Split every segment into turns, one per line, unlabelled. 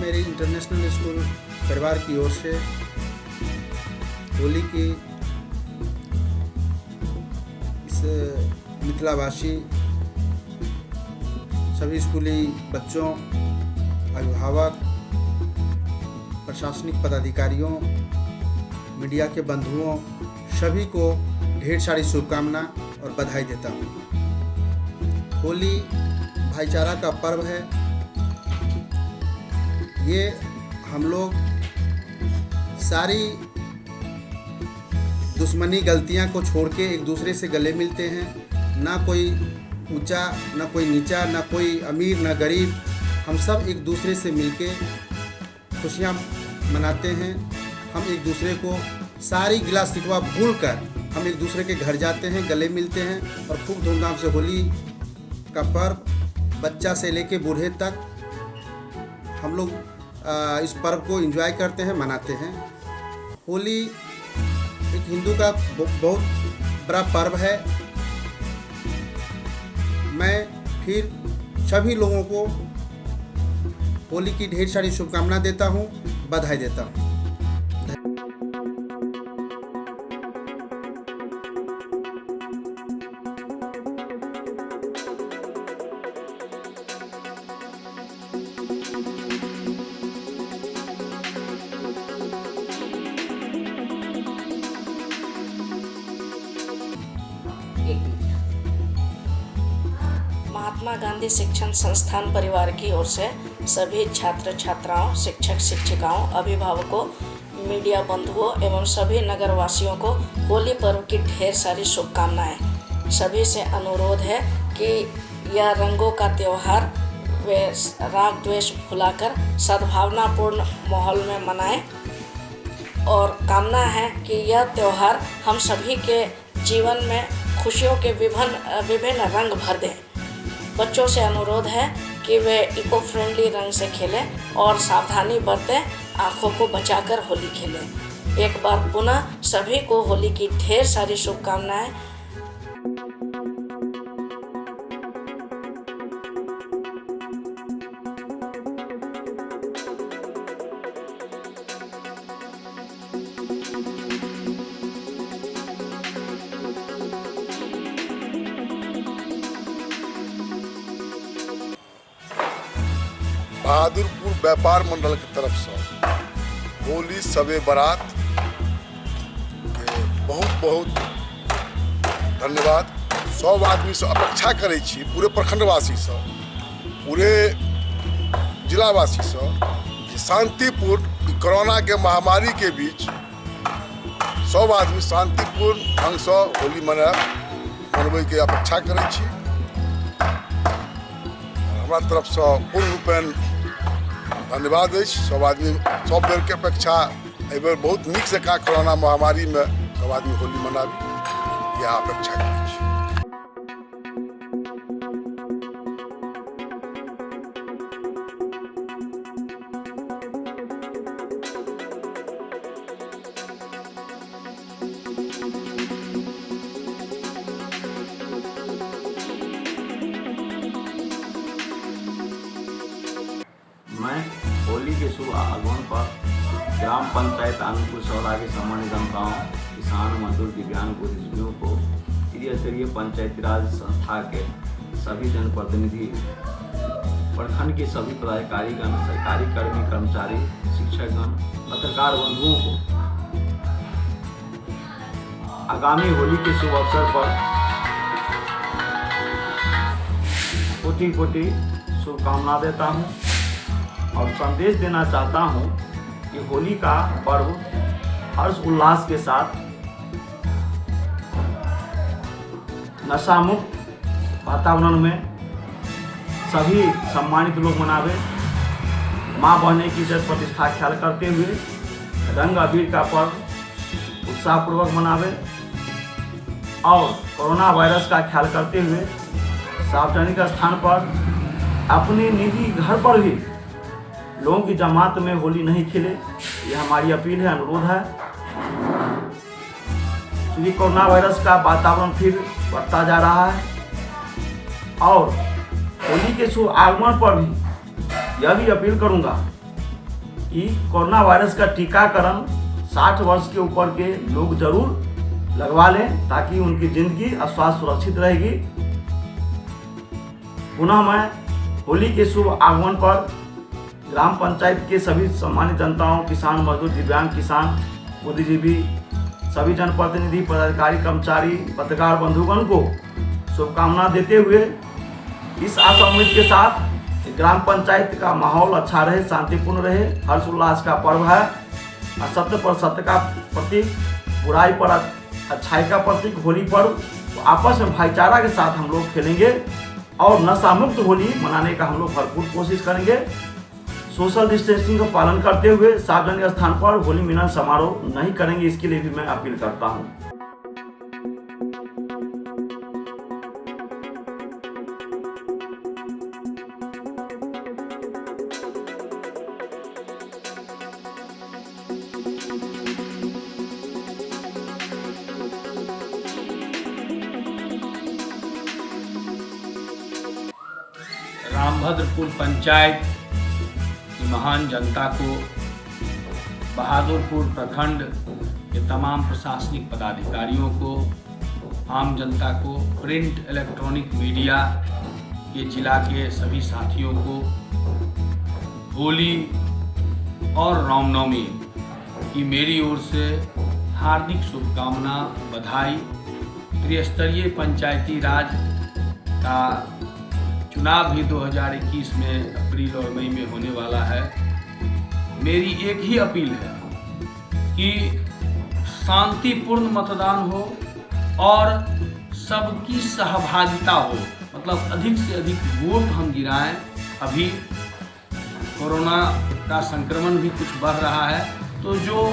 मेरी international school परिवार की ओर से होली की इस मिथिलावासी सभी स्कूली बच्चों, अभिभावक, प्रशासनिक पदाधिकारियों, मीडिया के बंधुओं सभी को ढेर सारी शुभकामना और बधाई देता हूँ। होली भाईचारा का पर्व है। ये हम लोग सारी दुश्मनी गलतियां को छोड़ के एक दूसरे से गले मिलते हैं। ना कोई ऊंचा, ना कोई नीचा, ना कोई अमीर, ना गरीब, हम सब एक दूसरे से मिलके खुशियां मनाते हैं। हम एक दूसरे को सारी गिला शिकवा भूल कर हम एक दूसरे के घर जाते हैं, गले मिलते हैं और खूब धूमधाम से होली का पर्व बच्चा से लेके बूढ़े तक हम लोग इस पर्व को एंजॉय करते हैं, मनाते हैं। होली एक हिंदू का बहुत बड़ा पर्व है। मैं फिर सभी लोगों को होली की ढेर सारी शुभकामना देता हूँ, बधाई देता हूँ।
महात्मा गांधी शिक्षण संस्थान परिवार की ओर से सभी छात्र छात्राओं, शिक्षक शिक्षिकाओं, अभिभावकों, मीडिया बंधुओं एवं सभी नगरवासियों को होली पर्व की ढेर सारी शुभकामनाएं। सभी से अनुरोध है कि यह रंगों का त्यौहार वे राग द्वेष भुलाकर सद्भावनापूर्ण माहौल में मनाएं और कामना है कि यह त्यौहार हम सभी के जीवन में खुशियों के विभिन्न रंग भर दें। बच्चों से अनुरोध है कि वे इको फ्रेंडली रंग से खेलें और सावधानी बरतें, आँखों को बचाकर होली खेलें। एक बार पुनः सभी को होली की ढेर सारी शुभकामनाएं।
बहादुरपुर व्यापार मंडल की तरफ से होली सबे बारात के बहुत बहुत धन्यवाद। सब आदमी से अपेक्षा करै छी, पूरे प्रखंडवासी से, पूरे जिलावासी से, शांतिपूर्ण कोरोना के महामारी के बीच सब आदमी शांतिपूर्ण ढंग से होली मनबै के अपेक्षा करै छी। हमरा तरफ से पूर्ण रूपेण धन्यवाद है। सब आदमी सब बेर के अपेक्षा एहि बेर बहुत नीक से का कोरोना महामारी में सब आदमी होली मनाबी, यह अपेक्षा करै छी।
मैं होली के शुभ आगमन पर ग्राम पंचायत आनंदपुर सौरा के सम्मानित जनताओं, किसान, मजदूर, दिव्यांग बुद्धिजीवियों को त्रिस्तरीय पंचायती राज संस्था के सभी जनप्रतिनिधि, प्रखंड के सभी पदाधिकारीगण, सरकारी कर्मी कर्मचारी, शिक्षकगण, पत्रकार बंधुओं को आगामी होली के शुभ अवसर पर कोटि कोटि शुभकामना देता हूँ और संदेश देना चाहता हूँ कि होली का पर्व हर्ष उल्लास के साथ नशा मुक्त वातावरण में सभी सम्मानित लोग मनावे, माँ बहने की इज्जत प्रतिष्ठा ख्याल करते हुए रंग अबीर का पर्व उत्साहपूर्वक मनावे और कोरोना वायरस का ख्याल करते हुए सार्वजनिक स्थान पर, अपने निजी घर पर भी लोगों की जमात में होली नहीं खेले। यह हमारी अपील है, अनुरोध है। क्योंकि कोरोना वायरस का वातावरण फिर बढ़ता जा रहा है और होली के शुभ आगमन पर भी यह भी अपील करूंगा कि कोरोना वायरस का टीकाकरण 60 वर्ष के ऊपर के लोग जरूर लगवा लें ताकि उनकी जिंदगी और स्वास्थ्य सुरक्षित रहेगी। पुनः मैं होली के शुभ आगमन पर ग्राम पंचायत के सभी सम्मानित जनताओं, किसान, मजदूर, दिव्यांग किसान, बुद्धिजीवी, सभी जनप्रतिनिधि, पदाधिकारी, कर्मचारी, पत्रकार बंधुगण को शुभकामना देते हुए इस आशा उम्मीद के साथ ग्राम पंचायत का माहौल अच्छा रहे, शांतिपूर्ण रहे, हर्ष उल्लास का पर्व है, असत्य पर सत्य का प्रतीक, बुराई पर अच्छाई का प्रतीक होली पर्व। तो आपस में भाईचारा के साथ हम लोग खेलेंगे और नशा मुक्त होली मनाने का हम लोग भरपूर कोशिश करेंगे। सोशल डिस्टेंसिंग का पालन करते हुए सार्वजनिक स्थान पर होली मिलन समारोह नहीं करेंगे, इसके लिए भी मैं अपील करता हूँ।
रामभद्रपुर पंचायत की महान जनता को, बहादुरपुर प्रखंड के तमाम प्रशासनिक पदाधिकारियों को, आम जनता को, प्रिंट इलेक्ट्रॉनिक मीडिया के जिला के सभी साथियों को होली और रामनवमी की मेरी ओर से हार्दिक शुभकामना, बधाई। त्रिस्तरीय पंचायती राज का चुनाव भी 2021 में अप्रैल और मई में होने वाला है। मेरी एक ही अपील है कि शांतिपूर्ण मतदान हो और सबकी सहभागिता हो, मतलब अधिक से अधिक वोट हम गिराएं। अभी कोरोना का संक्रमण भी कुछ बढ़ रहा है, तो जो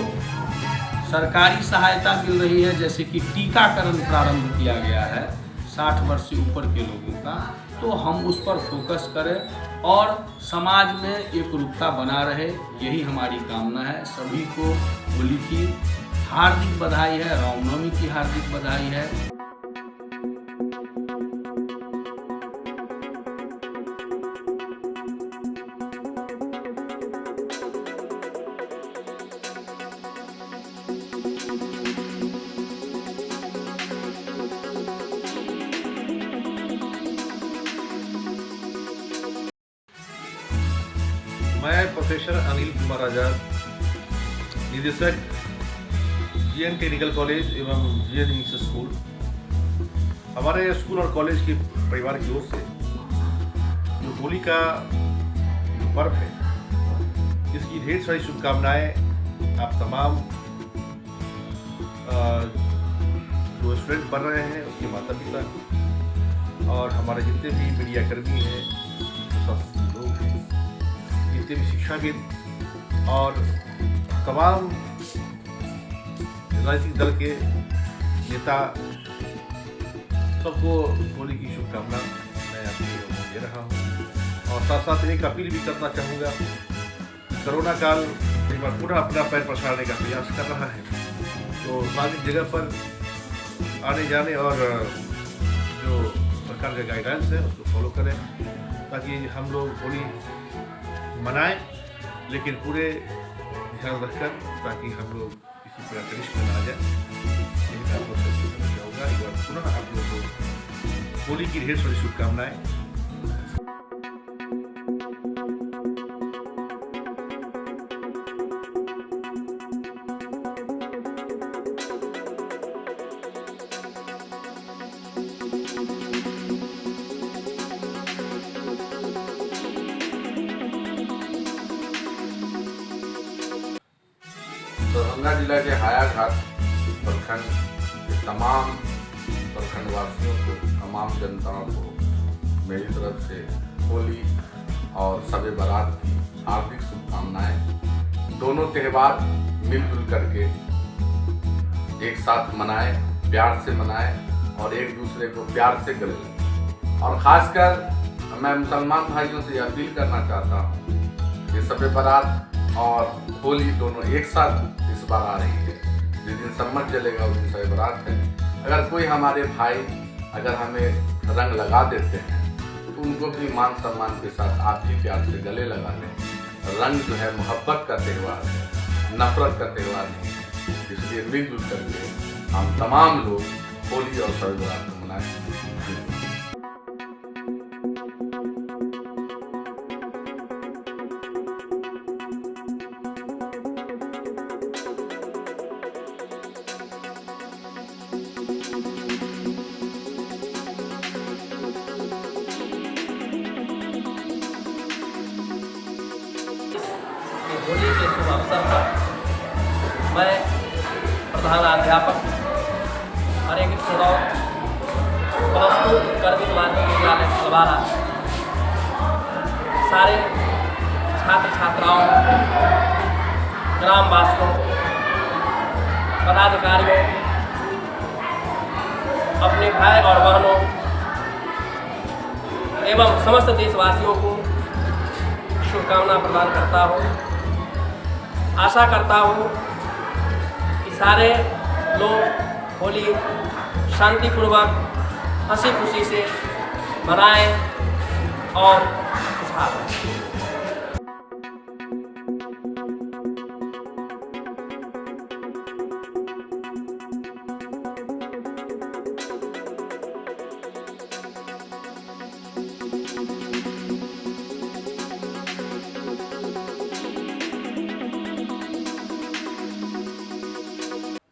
सरकारी सहायता मिल रही है, जैसे कि टीकाकरण प्रारंभ किया गया है 60 वर्ष से ऊपर के लोगों का, तो हम उस पर फोकस करें और समाज में एकरूपता बना रहे, यही हमारी कामना है। सभी को होली की हार्दिक बधाई है, रामनवमी की हार्दिक बधाई है।
मैं प्रोफेसर अनिल कुमार आजाद, निदेशक जीएन टेक्निकल कॉलेज एवं जीएन इंग्लिश स्कूल, हमारे स्कूल और कॉलेज के परिवार की ओर से जो होली का पर्व है, इसकी ढेर सारी शुभकामनाएं आप तमाम जो स्टूडेंट पढ़ रहे हैं, उसके माता पिता और हमारे जितने भी मीडियाकर्मी हैं, लोग हैं, जितने भी शिक्षाविद और तमाम राजनीतिक दल के नेता, सबको होली की शुभकामना मैं आपको दे रहा हूँ। और साथ साथ एक अपील भी करना चाहूँगा, कोरोना काल एक बार पुनः अपना पैर पसारने का प्रयास कर रहा है, तो सार्वजनिक जगह पर आने जाने और जो सरकार के गाइडलाइंस है उसको फॉलो करें, ताकि हम लोग होली मनाएं, लेकिन पूरे ध्यान रखकर, ताकि हम लोग किसी प्रकार का रिस्क में ना आ जाए। यही मैं आपको कहना चाहूँगा। एक बार पुनः आप लोगों को होली की ढेर सारी शुभकामनाएं।
दरभंगा जिला के हायाघाट प्रखंड के तमाम प्रखंडवासियों को, तमाम जनताओं को मेरी तरफ से होली और शब बारात की हार्दिक शुभकामनाएं। दोनों त्यौहार मिलजुल करके एक साथ मनाएं, प्यार से मनाएं और एक दूसरे को प्यार से गले लगें। और ख़ासकर मैं मुसलमान भाइयों से अपील करना चाहता हूँ कि शब बारात और होली दोनों एक साथ इस बार आ रही है। जिस दिन सम्मत जलेगा उस दिन शब बारात है। अगर कोई हमारे भाई अगर हमें रंग लगा देते हैं तो उनको भी मान सम्मान के साथ आप भी प्यार से गले लगा लें रंग जो है मोहब्बत का त्यौहार है, नफरत का त्यौहार नहीं है। इसलिए मिलजुल करके हम तमाम लोग होली और शब बरात को मनाएं।
होली के शुभ अवसर पर मैं प्रधानाध्यापक और एक प्लस 2 कर्मिक माध्यमिक विद्यालय सलवारा सारे छात्र छात्राओं, ग्रामवासियों, पदाधिकारियों, अपने भाई और बहनों एवं समस्त देशवासियों को शुभकामना प्रदान करता हूँ। आशा करता हूँ कि सारे लोग होली शांतिपूर्वक हंसी खुशी से मनाएं और खुशहाल रहें।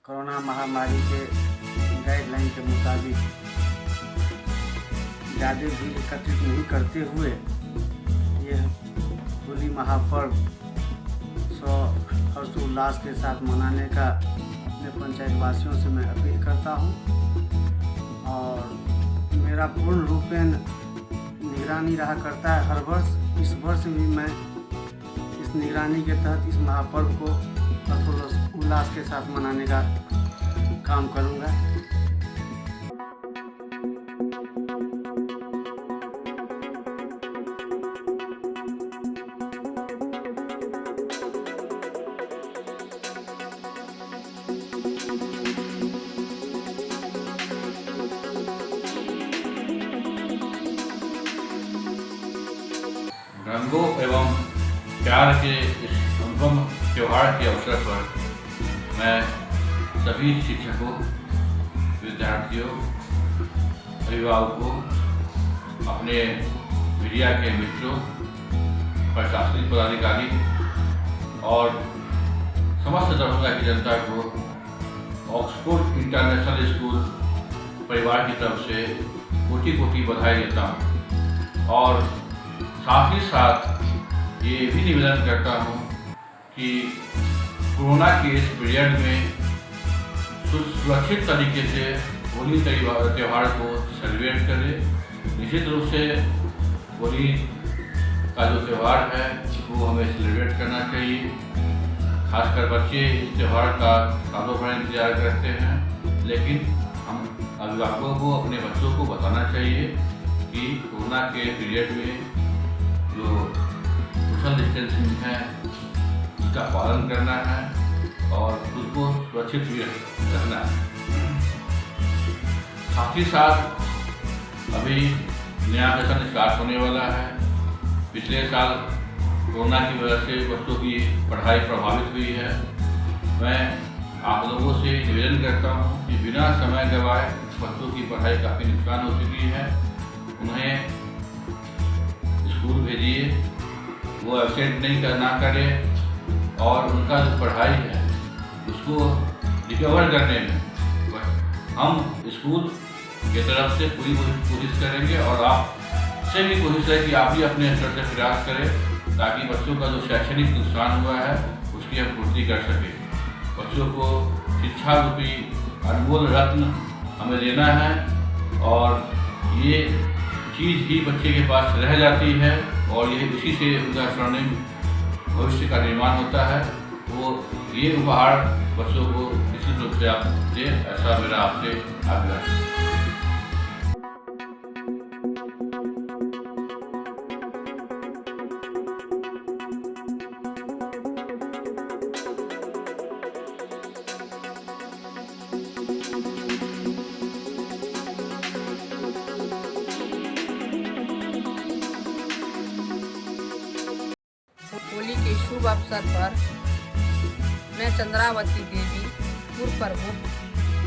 कोरोना महामारी के गाइडलाइन के मुताबिक ज़्यादा भीड़ एकत्रित नहीं करते हुए ये होली महापर्व हर्षोल्लास के साथ मनाने का अपने पंचायत वासियों से मैं अपील करता हूँ और मेरा पूर्ण रूपेण निगरानी रहा करता है हर वर्ष। इस वर्ष भी मैं इस निगरानी के तहत इस महापर्व को उल्लास के साथ मनाने का काम करूंगा।
रंगों एवं प्यार के इस अनुपम त्यौहार के अवसर पर मैं सभी शिक्षकों, विद्यार्थियों, अभिभावकों, अपने मीडिया के मित्रों, प्रशासनिक पदाधिकारी और समस्त दरभंगा की जनता को ऑक्सफोर्ड इंटरनेशनल स्कूल परिवार की तरफ से कोटि कोटि बधाई देता हूँ और साथ ही साथ ये भी निवेदन करता हूँ कि कोरोना के इस पीरियड में सुरक्षित तरीके से होली त्यौहार को सेलिब्रेट करें। निश्चित रूप से होली का जो त्यौहार है वो हमें सेलिब्रेट करना चाहिए। खासकर बच्चे इस त्यौहार का सालों भर इंतजार करते हैं, लेकिन हम अभिभावकों को अपने बच्चों को बताना चाहिए कि कोरोना के पीरियड में जो सोशल डिस्टेंसिंग है उसका पालन करना है और उसको सुरक्षित भी रखना है। साथ ही साथ अभी नया सेशन स्टार्ट होने वाला है। पिछले साल कोरोना की वजह से बच्चों की पढ़ाई प्रभावित हुई है। मैं आप लोगों से निवेदन करता हूँ कि बिना समय गंवाए बच्चों की पढ़ाई काफ़ी नुकसान हो चुकी है, उन्हें स्कूल भेजिए, वो एब्सेंट नहीं करना करें और उनका जो पढ़ाई है उसको रिकवर करने में हम स्कूल की तरफ से पूरी कोशिश करेंगे और आप से भी कोशिश है कि आप भी अपने स्तर से प्रयास करें ताकि बच्चों का जो शैक्षणिक नुकसान हुआ है उसकी हम पूर्ति कर सकें। बच्चों को शिक्षा रूपी अनमोल रत्न हमें देना है और ये चीज़ ही बच्चे के पास रह जाती है और यही उसी से उनका स्वर्णिम भविष्य का निर्माण होता है। वो ये उपहार बच्चों को निश्चित रूप से आप दें, ऐसा मेरा आपसे आग्रह है।
होली के शुभ अवसर पर मैं चंद्रावती देवी पूर्व प्रमुख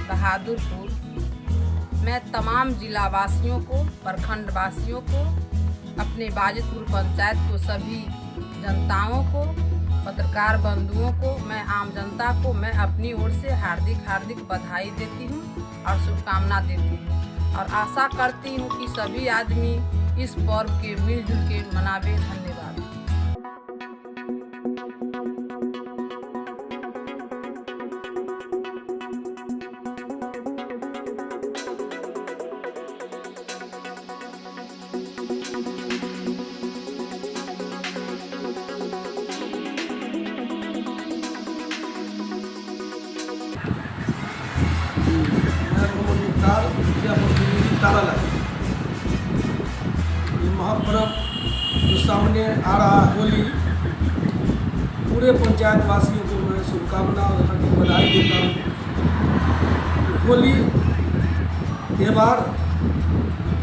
बहादुरपुर, मैं तमाम जिला वासियों को, प्रखंड वासियों को, अपने बाजितपुर पंचायत को, सभी जनताओं को, पत्रकार बंधुओं को, मैं आम जनता को मैं अपनी ओर से हार्दिक बधाई देती हूँ और शुभकामना देती हूँ और आशा करती हूँ कि सभी आदमी इस पर्व के मिलजुल के मनावे। धन्यवाद।
ये महापर्व जो सामने आ रहा है होली, पूरे पंचायत वासियों को मैं शुभकामना और हार्दिक बधाई देता हूँ। होली त्यौहार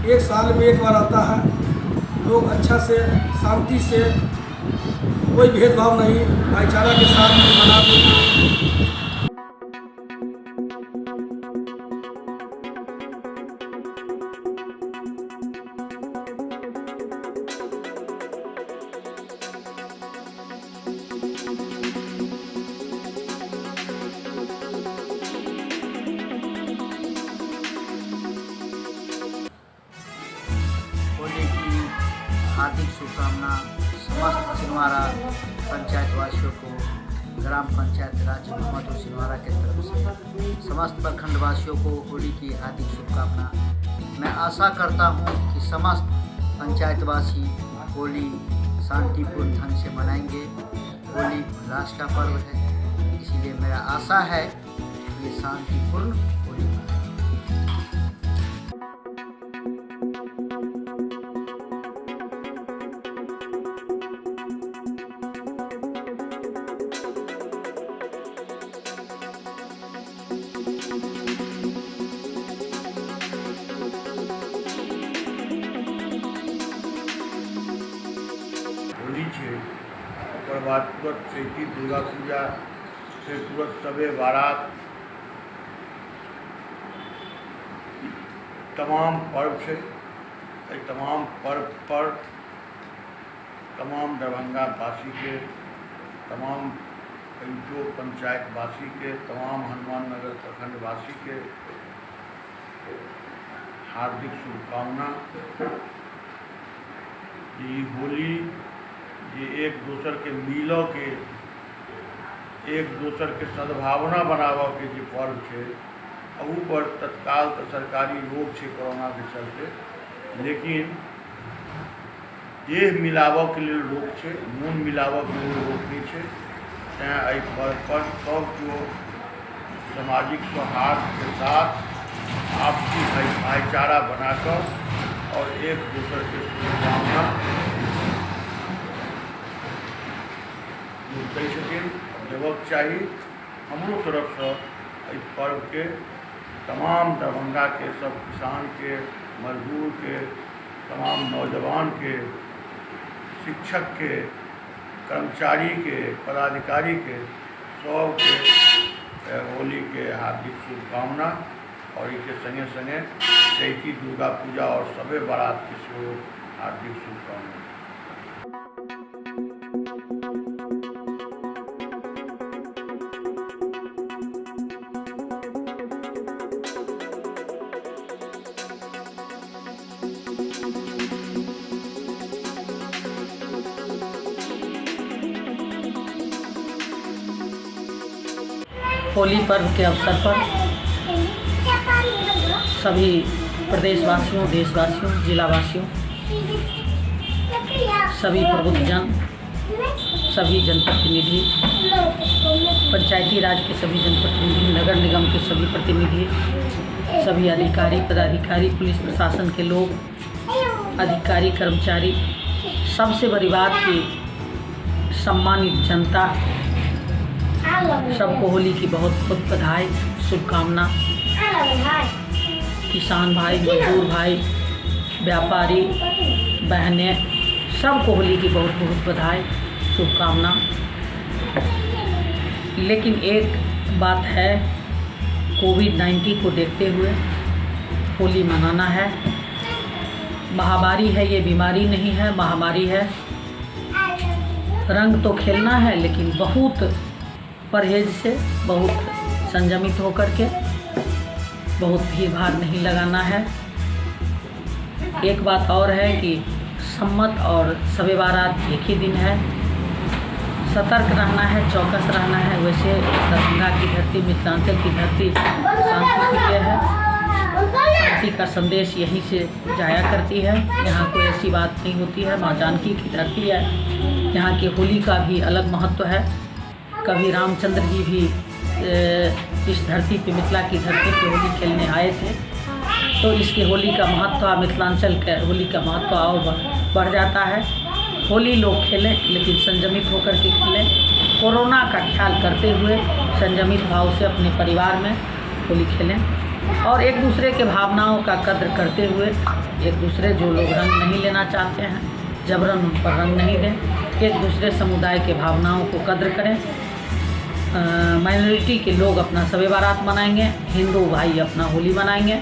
एक साल में एक बार आता है। लोग अच्छा से शांति से, कोई भेदभाव नहीं, भाईचारा के साथ मनाते हैं।
होली की हार्दिक शुभकामना समस्त छिंदवाड़ा पंचायत वासियों को, ग्राम पंचायत राज मोहम्मद छिंदवाड़ा के तरफ से समस्त प्रखंड वासियों को होली की हार्दिक शुभकामना। मैं आशा करता हूं कि समस्त पंचायतवासी होली शांतिपूर्ण ढंग से मनाएंगे। होली उल्लास का पर्व है, इसीलिए मेरा आशा है कि ये शांतिपूर्ण होली मनाएं।
होली છે ओकर बाद तुरंत चैती दुर्गा पूजा, फिर तुरंत शबे बारात, तमाम पर्व છે। एहि तमाम पर्व पर तमाम दरभंगा वासी के, तमाम पंचो पंचायत वासी के, तमाम हनुमान नगर प्रखंड वासी के हार्दिक शुभकामना। ये होली ये एक दूसर के मिलो के, एक दूसर के सद्भावना बनावा के जो पर्व है, अहू पर तत्काल तो सरकारी रोक है कोरोना के चलते, लेकिन देह मिलावा के लिए रोक है, मून मिलावा के लिए रोक नहीं है। तैं एहि पर्व पर सब जो सामाजिक सौहार्द के साथ आपसी भाईचारा बनाकर और एक दूसरे के शुभकामना दै छथिन देवक चाही। हमरो तरफ से एहि पर्व के तमाम दरभंगा के सब किसान के, मजदूर के, तमाम नौजवान के, शिक्षक के, कर्मचारी के, पदाधिकारी के, सब के होली के हार्दिक शुभकामना और इसके संगे संगे चैती दुर्गा पूजा और शबे बारात के हार्दिक शुभकामना।
होली पर्व के अवसर पर सभी प्रदेशवासियों, देशवासियों, जिलावासियों, सभी प्रबुद्धजन, सभी जनप्रतिनिधि, पंचायती राज के सभी जनप्रतिनिधि, नगर निगम के सभी प्रतिनिधि, सभी अधिकारी, पदाधिकारी, पुलिस प्रशासन के लोग, अधिकारी, कर्मचारी, सबसे बड़ी बात कि सम्मानित जनता, सबको होली की बहुत बहुत बधाई, शुभकामना। किसान भाई, मजदूर भाई, व्यापारी बहनें, सबको होली की बहुत बहुत बधाई।
शुभकामना। लेकिन एक बात है, कोविड-19 को देखते हुए होली मनाना है। महामारी है, ये बीमारी नहीं है, महामारी है। रंग तो खेलना है लेकिन बहुत परहेज से, बहुत संयमित होकर के, बहुत भीड़ भाड़ नहीं लगाना है। एक बात और है कि सम्मत और शब बारात एक ही दिन है। सतर्क रहना है, चौकस रहना है। वैसे दरभंगा की धरती, मिथिलांचल की धरती शांति प्रिय है। शांति का संदेश यहीं से जाया करती है। यहाँ कोई ऐसी बात नहीं होती है। माँ जानकी की धरती है। यहाँ की होली का भी अलग महत्व है। कभी रामचंद्र जी भी इस धरती पे, मिथिला की धरती पे होली खेलने आए थे, तो इसके होली का महत्व, मिथिलांचल के होली का महत्व और बढ़ जाता है। होली लोग खेलें लेकिन संयमित होकर के खेलें। कोरोना का ख्याल करते हुए संयमित भाव से अपने परिवार में होली खेलें और एक दूसरे के भावनाओं का कद्र करते हुए, एक दूसरे जो लोग रंग नहीं लेना चाहते हैं, जबरन उन पर रंग नहीं दें। एक दूसरे समुदाय के भावनाओं को कद्र करें। माइनॉरिटी के लोग अपना शब बारात मनाएंगे, हिंदू भाई अपना होली मनाएंगे।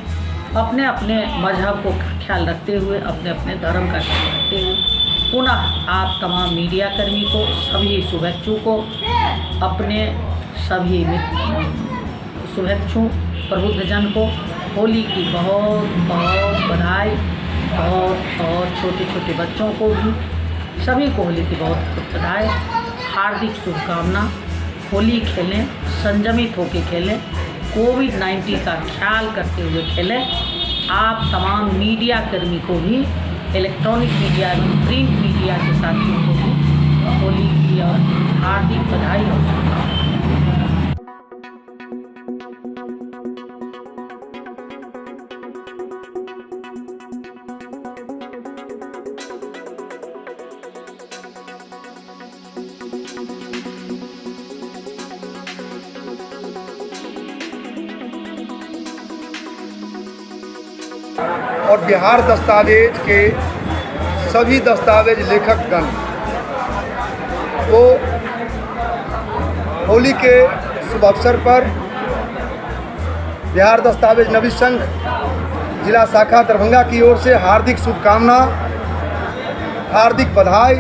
अपने अपने मजहब को ख्याल रखते हुए, अपने अपने धर्म का ख्याल रखते हुए पुनः आप तमाम मीडिया कर्मी को, सभी शुभेच्छु को, अपने सभी शुभेच्छु प्रबुद्धजन को होली की बहुत बहुत बधाई और छोटे छोटे बच्चों को भी, सभी को होली की बहुत बहुत बधाई, हार्दिक शुभकामना। होली खेलें, संयमित होकर खेलें, कोविड-19 का ख्याल करते हुए खेलें। आप तमाम मीडिया कर्मी को भी, इलेक्ट्रॉनिक मीडिया, प्रिंट मीडिया के साथियों को भी होली की और हार्दिक बधाई और शुभकामनाएं।
और बिहार दस्तावेज के सभी दस्तावेज लेखकगण को होली के शुभ अवसर पर बिहार दस्तावेज नवीन संघ जिला शाखा दरभंगा की ओर से हार्दिक शुभकामना, हार्दिक बधाई।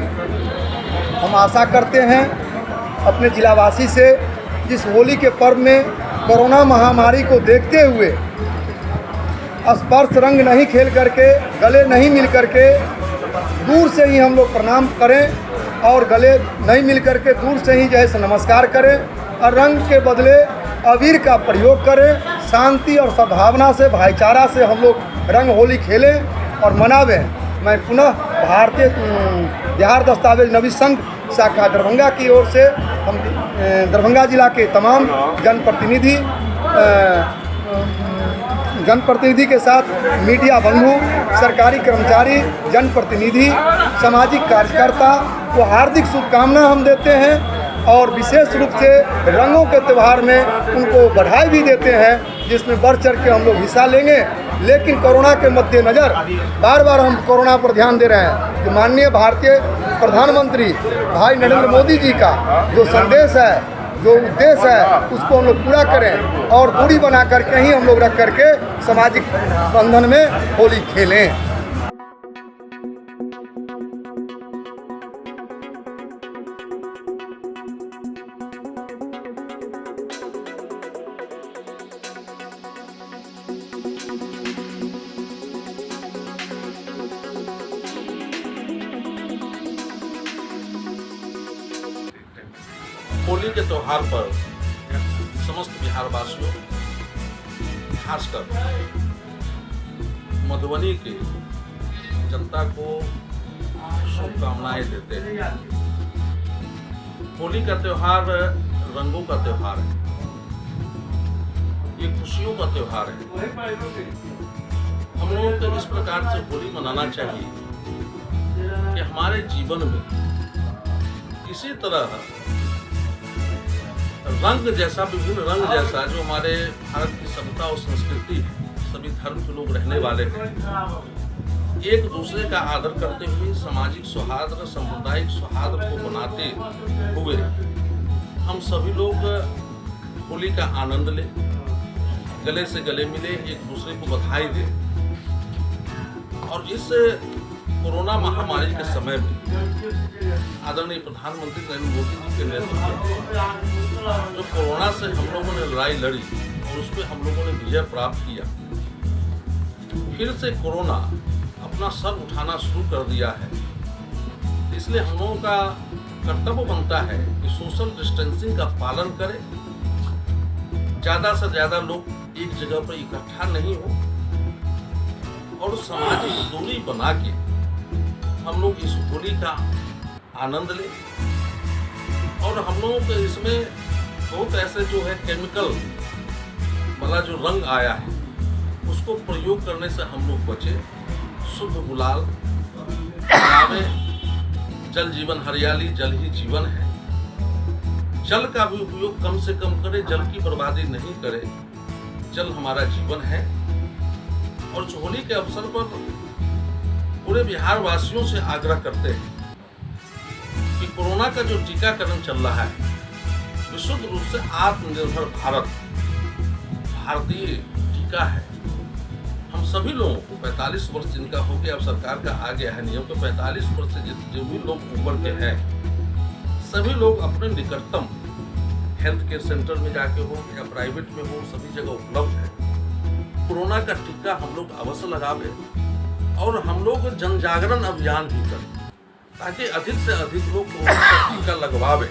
हम आशा करते हैं अपने जिलावासी से, जिस होली के पर्व में कोरोना महामारी को देखते हुए स्पर्श रंग नहीं खेल करके, गले नहीं मिल करके, दूर से ही हम लोग प्रणाम करें और गले नहीं मिल करके दूर से ही जैसे नमस्कार करें और रंग के बदले अबीर का प्रयोग करें। शांति और सद्भावना से, भाईचारा से हम लोग रंग होली खेलें और मनावें। मैं पुनः भारतीय बिहार दस्तावेज नवीन संघ शाखा दरभंगा की ओर से हम दरभंगा जिला के तमाम जनप्रतिनिधि के साथ मीडिया बंधु, सरकारी कर्मचारी, जनप्रतिनिधि, सामाजिक कार्यकर्ता को हार्दिक शुभकामना हम देते हैं और विशेष रूप से रंगों के त्यौहार में उनको बधाई भी देते हैं, जिसमें बढ़ चढ़ के हम लोग हिस्सा लेंगे। लेकिन कोरोना के मद्देनज़र बार बार हम कोरोना पर ध्यान दे रहे हैं कि माननीय भारतीय प्रधानमंत्री भाई नरेंद्र मोदी जी का जो संदेश है, जो उद्देश्य है, उसको हम लोग पूरा करें और दूरी बना करके ही हम लोग रख करके सामाजिक बंधन में होली खेलें।
होली के त्यौहार पर समस्त बिहारवासियों, खासकर मधुबनी की जनता को शुभकामनाएं देते हैं। होली का त्यौहार रंगों का त्यौहार है, ये खुशियों का त्यौहार है। हम लोगों को इस प्रकार से होली मनाना चाहिए कि हमारे जीवन में इसी तरह रंग जैसा, विभिन्न रंग जैसा जो हमारे भारत की सभ्यता और संस्कृति है, सभी धर्म के लोग रहने वाले हैं, एक दूसरे का आदर करते हुए सामाजिक सौहार्द, सांप्रदायिक सौहार्द को बनाते हुए हम सभी लोग होली का आनंद लें, गले से गले मिले, एक दूसरे को बधाई दें। और इस कोरोना महामारी के समय में आदरणीय प्रधानमंत्री नरेंद्र मोदी जी के नेतृत्व में जो कोरोना से हम लोगों ने लड़ाई लड़ी और उस पर हम लोगों ने विजय प्राप्त किया, फिर से कोरोना अपना सर उठाना शुरू कर दिया है। इसलिए हम लोगों का कर्तव्य बनता है कि सोशल डिस्टेंसिंग का पालन करें, ज़्यादा से ज़्यादा लोग एक जगह पर इकट्ठा नहीं हो और सामाजिक दूरी बना के हम लोग इस होली का आनंद लें। और हम लोगों के इसमें बहुत ऐसे जो है केमिकल वाला जो रंग आया है उसको प्रयोग करने से हम लोग बचे। शुद्ध गुलाल लगावे, जल जीवन हरियाली, जल ही जीवन है। जल का भी उपयोग कम से कम करें, जल की बर्बादी नहीं करें, जल हमारा जीवन है। और होली के अवसर पर पूरे बिहार वासियों से आग्रह करते हैं कि कोरोना का जो टीकाकरण चल रहा है, विशुद्ध रूप से आत्मनिर्भर भारत भारतीय टीका है। हम सभी लोगों को 45 वर्ष जिनका हो गया, अब सरकार का आ गया है नियम, तो 45 वर्ष से जो भी लोग ऊपर के हैं सभी लोग अपने निकटतम हेल्थ केयर सेंटर में जाके हो या प्राइवेट में हो, सभी जगह उपलब्ध है। कोरोना का टीका हम लोग अवश्य लगावे और हम लोग जन जागरण अभियान भी करें ताकि अधिक से अधिक लोग कोरोना का टीका लगवावे।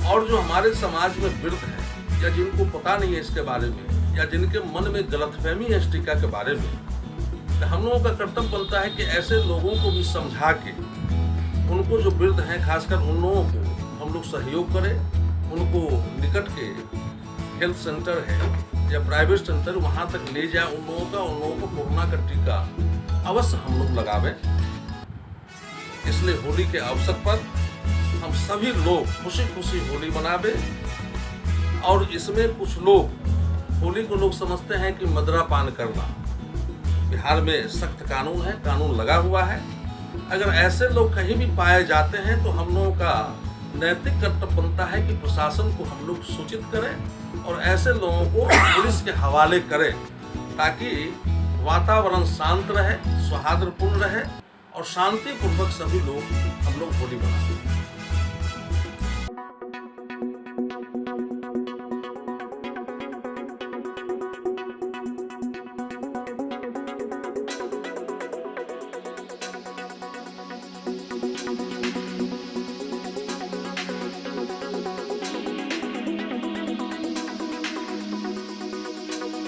और जो हमारे समाज में वृद्ध हैं या जिनको पता नहीं है इसके बारे में या जिनके मन में गलतफहमी है इस टीका के बारे में, तो हम लोगों का कर्तव्य बनता है कि ऐसे लोगों को भी समझा के उनको जो वृद्ध हैं खासकर उन लोगों को हम लोग सहयोग करें, उनको निकट के हेल्थ सेंटर है या प्राइवेट सेंटर वहाँ तक ले जाए उन लोगों को कोरोना का टीका अवश्य हम लोग लगावें। इसलिए होली के अवसर पर हम सभी लोग खुशी खुशी होली मनावे। और इसमें कुछ लोग होली को लोग समझते हैं कि मदिरा पान करना, बिहार में सख्त कानून है, कानून लगा हुआ है। अगर ऐसे लोग कहीं भी पाए जाते हैं तो हम लोगों का नैतिक कर्तव्य बनता है कि प्रशासन को हम लोग सूचित करें और ऐसे लोगों को पुलिस के हवाले करें ताकि वातावरण शांत रहे, सौहार्दपूर्ण रहे और शांतिपूर्वक सभी लोग हम लोग होली मनाएं।